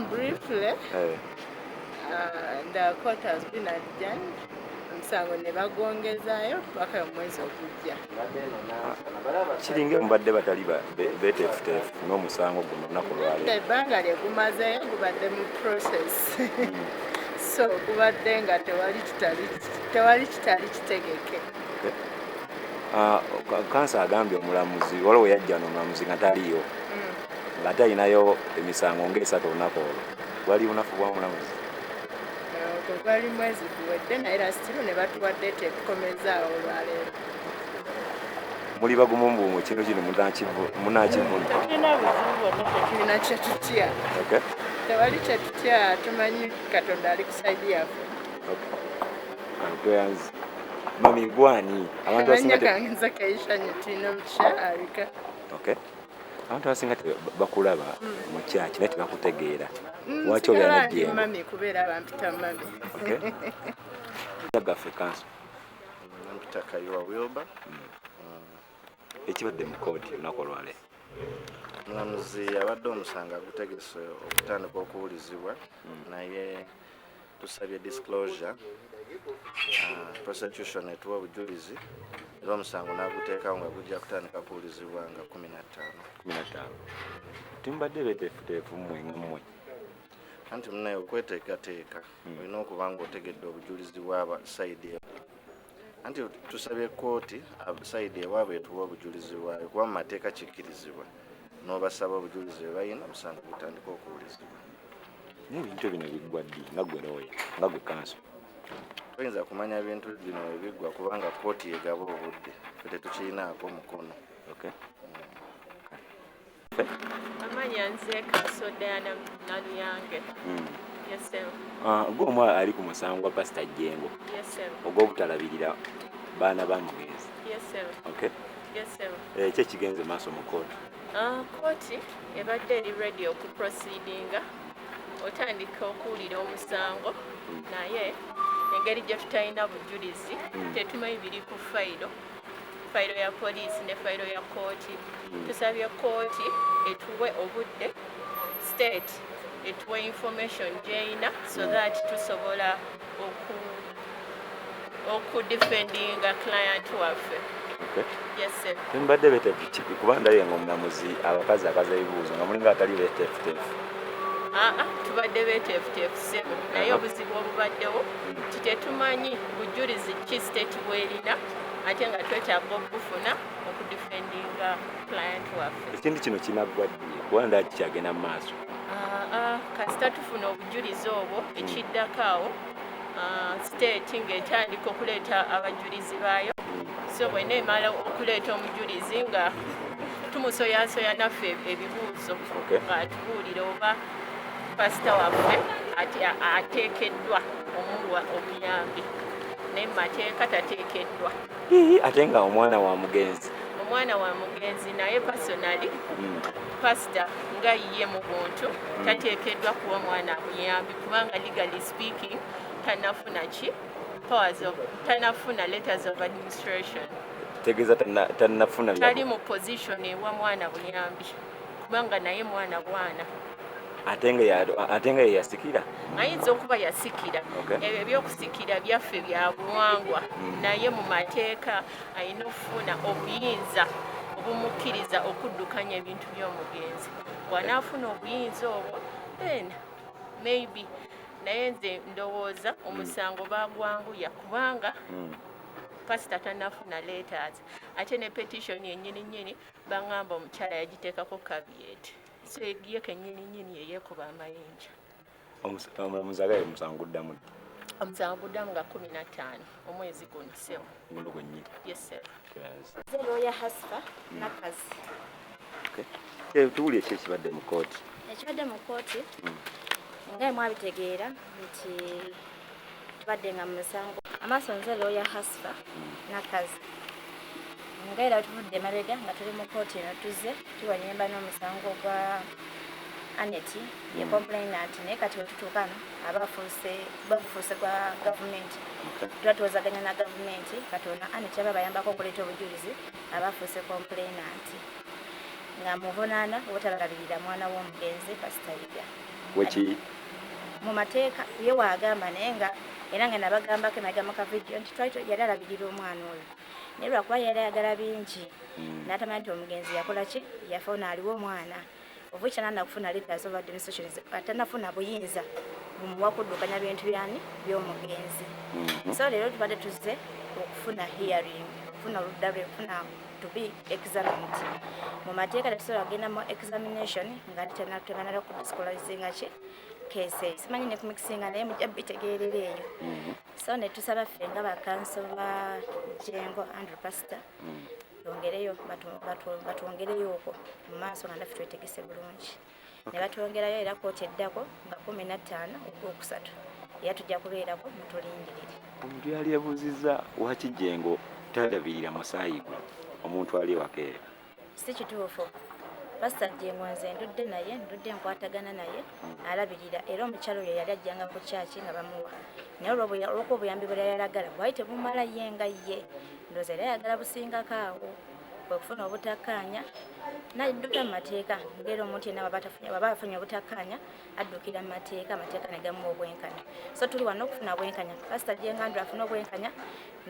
Briefly, the court has been adjourned. Omusango ne bagwongezaayo paka omwezi ogujja. Kiringa mubadde batali beeteefuteefu n'omusango guno olunaku lwaleero. Ebbanga lye gumazeeyo gubadde mu process. So gubadde nga tewali kitali kitegeke. Kansa agambye omulamuzi waliwo yajja n'omulamuzi nga taliyo nga talinayo emisango ng'esatu olunaku olwo. Gwali lunaku bwa mulamuzi? Gwali mwezi guwedde naye lasitiro ne batuwadde tekukomezaawo olwaleero. Muli bagumumbu ekintu kino munaakivuna? Tulina buzibu bwonna, tetulina kye tutya. Tewali kye tutya, tumanyi Katonda ali ku sayidi yaffe. Tweyanze. Mami gwani? Amanya gange nze Keisha Nyutina mukyalika. Abantu abasinga bakulaba mu kyaki naye tebakutegeera. Lwaki obeera n'ejjengo? Mami kubeera bampita mami. Yagaffe kanso. Nampita Kayiwa Wilba. Ekibadde mu kkooti olunaku olwaleero. Omulamuzi abadde omusango agutegese okutandika okuwulizibwa naye tusabye disclosure. Prosecution etuwa obujulizi era omusango n'aguteekawo nga gujja kutandika kuwulizibwa nga 15. Timbadde beeteefuteefu mmwe. Anti munaye okweteekateeka olina okuba nga otegedde obujulizi bw'aba sayidi eyo. Anti tusabye kkooti sayidi ewaabwe etuwa obujulizi bwayo kuba mu mateeka kikkirizibwa n'obasaba obujulizi bwe balina omusango gutandika okuwulizibwa. N'ebintu bino biggwa ddi nga gwe looya nga gwe kanso? Toyinza kumanya bintu bino ebiggwa kubanga kkooti yegaba obudde ffe tetukirinaako mukono. Amanya nze Kanso Diana Naluyange. Gwe omw ali ku musango gwa Pastor Jengo ogw'obutalabirira baana ba mugenzi. Ki ekigenze maaso mu kkooti? Kkooti ebadde eri ready okuproceedinga otandika okuwulira omusango naye engeri gye tutalina bujulizi tetumanyi biri ku fayiro ya poliisi ne fayiro ya kkooti. Tusabye kkooti etuwe obudde state etuwe information gy'erina so that tusobola okudefendinga client waffe. Timbadde beeteefuteefu kuba ndabye nga omulamuzi abakazi akaza ebibuuzo nga mulinga atali beeteefuteefu. Tubadde beeteefuteefu ssebo naye obuzibu obubaddewo tetumanyi bujulizi ki state bw'erina ate nga twetaaga okufuna okudefendinga client waffe. Ekintu kino kinaggwa ddi kuba ndaba kikyagenda mu maaso? Kasita tufuna obujulizi obwo ekiddako awo state ng'etandika okuleeta abajulizi baayo. So bwena emala okuleeta omujulizi nga tumusoyasoya naffe ebibuuzo ng'atubuulira oba pasita waffe ateekeddwa omuwa obuyambi naye mu mateeka tateekeddwa. Ate nga omwana wa mugenzi naye personally pasita nga ye mu buntu tateekeddwa kuwa mwana buyambi kubanga legally speaking tanafuna letters of administration. Tegeeza tannafuna tali mu position ewa mwana buyambi kubanga naye mwana bwana. Ate nga ye yasikira? Ayinza okuba yasikira. Ebyo ebyokusikira byaffe bya buwangwa naye mu mateeka alina okufuna obuyinza obumukkiriza okuddukanya ebintu by'omugenzi. Bw'anaafuna obuyinza obwo then maybe naye nze ndowooza omusango bagwanguya kubanga pasita tannafuna letters ate ne petition yennyini baŋŋamba omukyala yagiteekako caveat. So ye kennyini yeyeekuba amayinja. Omulamuzi agaye omusango guddamu ddi? Omusango guddamu nga 15 omwezi guno sewo. Guno gwennyini? Yes sir. Nze looya Hasfa Nakazi. Tuwulire ki ekibadde mu kkooti? Ekibadde mu kkooti nga mwabitegeera nti tubadde nga mu musango. Amaaso nze looya Hasfa Nakazi. Nga era tuvudde emabega nga tuli mu kkooti eno tuzze tuwanyemba n'omusango gwa Aneti ye complainant naye kati wetutuukano bagufuuse gwa gavumenti. Tuba tuwozaganya na gavumenti kati ono Aneti aba bayambako okuleeta obujulizi abafuuse complainant. nga muvunaana obutabalabirira mwana w'omugenzi Pastor Yiga. Weki Mu mateeka ye waagamba naye nga era nga nabagambako emagamba ka vidiyo nti twali yali alabirira omwana oyo naye lwakuba yali ayagala bingi n'atamanya nti omugenzi yakola ki yafa naaliwo omwana obukyana nakufuna letters of administrations atanafuna buyinza bumuwa kuddukanya bintu byani by'omugenzi. So leero tubadde tuzze okufuna hearing okufuna oludda lwe okufuna to be examined. Mu mateeka tetusobola kugenda mu examination nga tebanala kudisclosing ki case simanyi ne kumikisinga naye mujja bitegeerera eyo. So ne tusaba ffe nga bakanso ba Jengo Andrew Pastor bongereyo batwongereyo okwo mu maaso nga naffe twetegese bulungi ne batwongerayo era kooti eddako nga 15 ogwokusatu era tujja kubeerako mutulindirire. omuntu yali yabuuzizza waki Jengo talabirira musaayi gwe omuntu ali wakeera. Si kituufu. Pastor Jengo nze ndudde naye ndudde nkwatagana naye alabirira era omukyalo oyo yali ajjanga ku kyaki nga bamuwa naye olw'okuba obuyambi bwe yayagala bwali tebumala ye nga ye ndowooza era yagala busingako awo okufuna obutakkaanya n'adduka mu mateeka ng'era omuntu yenna waba afunye obutakkaanya addukira mu mateeka amateeka ne gamuwa obwenkanya. So tuli wano okufuna obwenkanya. Pastor Jengo Andrew afuna obwenkanya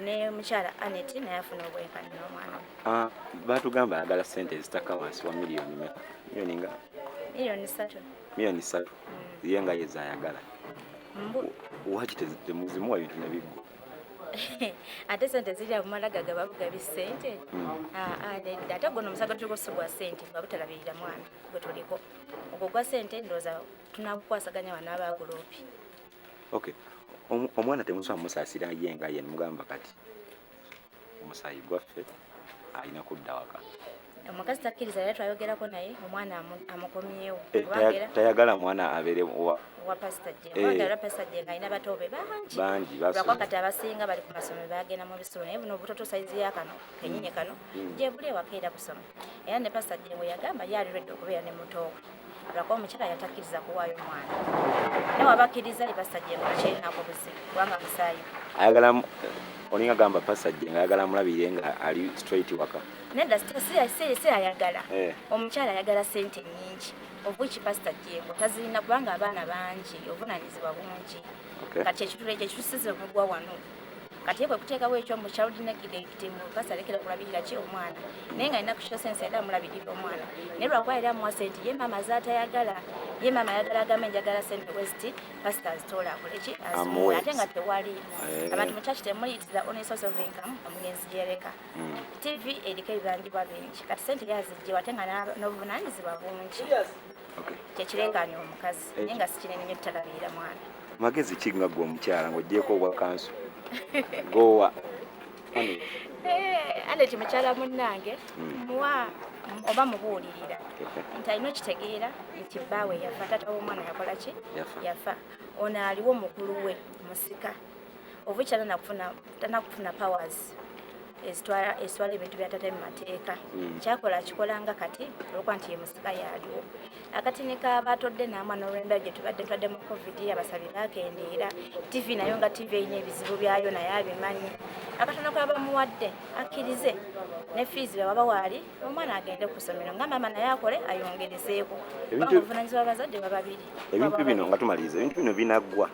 ne mukyala Anet naye afuna obwenkanya n'omwana. Batugamba ayagala ssente ezitakka wansi wa miliyoni mmeka? Miliyoni 3. Miliyoni 3 ye nga yeza ayagala. Waki temuzimuwa bintu ne biggwa? Ate ssente ziri abumalaga gababuga bisente ate gono omusaga tuligosibwa ssente nga butalabirira mwana gwe tuliko ogwo gwa ssente ndowooza tunakukwasaganya wano abaguloopi. Okay, omwana temusobola musaasira ye nga ye nemugamba kati omusaayi gwaffe alina kudda waka. Omukazi takkiriza era twayogerako naye omwana amukomyewo tayagala mwana abeere wa Pastor Jengo. Era Pastor Jengo alina bato be bangi lwakuba kati abasinga bali ku masomero bagenda mu bisolo naye buno obutoto saizi yakano kenyinyi kano gyebuli ewakeera kusoma era ne Pastor Jengo yagamba yalirwedde okubeera ne mutoowe lwakuba omukyala yatakkiriza kuwaayo mwana naye wabakkiriza ye Pastor Jengo akyenako buzibu kubanga musaayi ayagala oninga gamba Pastor Jengo ayagala mulabire nga ali straight waka. Nedda si ayagala omukyala ayagala ssente nnyingi obuki Pastor Jengo tazirina kubanga abaana bangi obuvunaanyizibwa bungi. Kati ekitula ekyo kitusize omugwa wano kati kwe kuteekawo ekyo mu child neglect mu Pastor alekera kulabirira ki omwana naye nga alina kusho sense era amulabirira omwana naye lwakuba era amuwa ssente ye maama zaatayagala ye maama ayagala agamba enjagala ssente West Pastor azitoola akoleki azimuwe ate nga tewali abantu mu kyaki temuliyitira only source of income omugenzi gyereka. TV eriko ebibangibwa bingi kati ssente yazijjewa ate nga n'obuvunaanyizibwa bungi kyekireekaanya omukazi naye nga si kinene nnyo tutalabirira mwana. Magezi ki nga ggwe omukyala ng'ogyeko obwa kanso gowa Anet mukyala munnange muwa oba mubuulirira nti alina okitegeera nti bbaawe yafa taata w'omwana yakola ki yafa ono aliwo mukulu we musika obukyala tanakufuna powers ezitwala ebintu byatate mu mateeka kyakola akikolanga kati olwokuba nti ye musika yaliwo akatini kabatodde n'amwana olw'embeera gye tubadde mu covid abasabi bakendeera TV nayo nga TV erina ebizibu byayo naye abimanyi akatono kabamuwadde akkirize ne fees bwaba waali omwana agende ku ssomero nga maama naye akole ayongerezeeko obuvunaanyizibwa abazadde bababiri. Ebintu bino nga tumaliriza ebintu bino binaggwa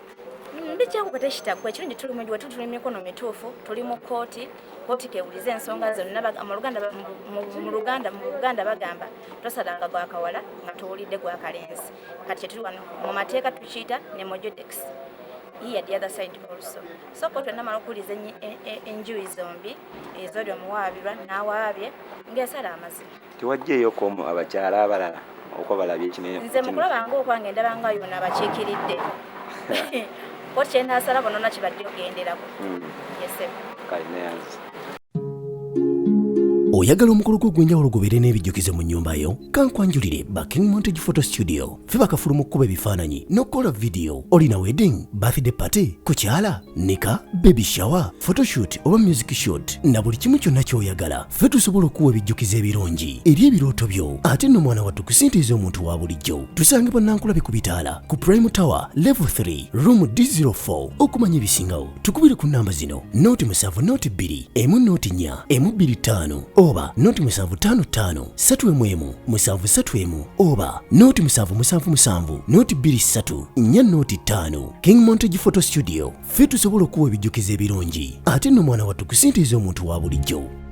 bijjakukwata ekitagwa ekirungi tuli mu giwe tuli mikono mituufu tuli mu kooti kewulize ensonga zonna mu Luganda bagamba tosalanga gwakawala nga tuwulidde gwakalenzi kati kyetuli wano mu mateeka tukiyita ne mojodex here the other side also. So kooti enamala okuwuliza enjuyi zombi ezoli omuwaabirwa n'awaabye ng'esala amazima tewajjeeyo komu abakyala abalala okuba balabye ekinene nze mukulaba ng'okwange ndaba nga yono abakiikiridde kooti kyenaasala bonona kibadde ogenderako yesebo kalineyanzi. Oyagala omukolo gw'enjawulo gubeere n'ebijjukize mu nnyumba yo kankwanjulire ba King Montage Photo Studio fe bakafulu mu kkuba ebifaananyi n'okukola video olina wedding birthday party kukyala nika baby shower photoshoot oba music shoot na buli kimu kyonna ky'oyagala fe tusobola okuwa ebijjukize ebirungi eri ebirooto byo ate nno mwana wattu kusintiiza omuntu wa bulijjo tusange bannankulabe ku bitaala ku Prime Tower level 3 room D04 okumanya ebisingawo tukubire ku nnamba zino noti 7 noti 2 1 noti 4 1 2 5 oba noti 755 3 731 oba noti 777 noti 23 4 noti 5. King Montage Photo Studio ffe tusobola okuwa ebijjukizo ebirungi ate nno mwana wattu kusintiiza omuntu wa bulijjo.